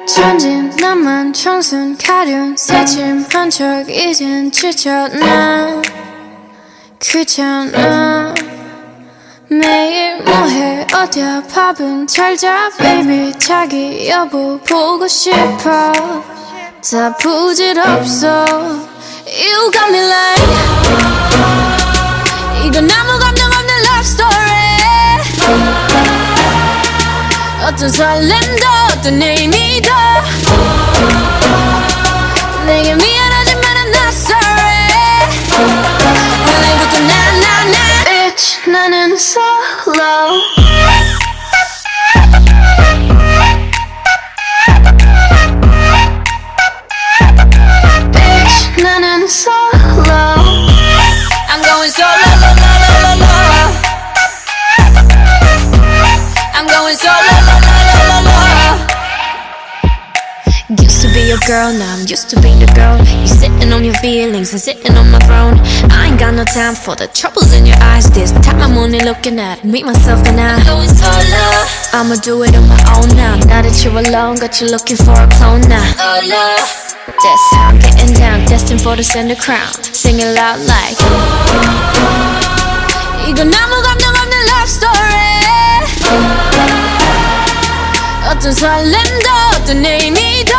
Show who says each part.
Speaker 1: 천진 나만 청순 가련 새침한 척 이젠 지쳤나 귀찮아 매일 뭐해 어디야 밥은 잘자 baby 자기 여보 보고 싶어 다 부질없어 You got me like 이건 아무 감정 없는 love story 어떤 설렘도 어떤 의미도 내게 미안하지만 I'm not sorry 오늘부터 나 Bitch 나는 solo Bitch 나는 solo I'm going solo la la la la la I'm going solo la la la la la Used to be your girl, now I'm used to being the girl. You sitting on your feelings and sitting on my throne. I ain't got no time for the troubles in your eyes. This time I'm only looking at me, myself and I. I'm going solo. I'ma do it on my own now. Now that you're alone, got you looking for a clone now. Solo. That's how I'm getting down, destined for the center crown. Sing it loud like 이건 아무 감정 없는 love story 어떤 설렘도 어떤 의미도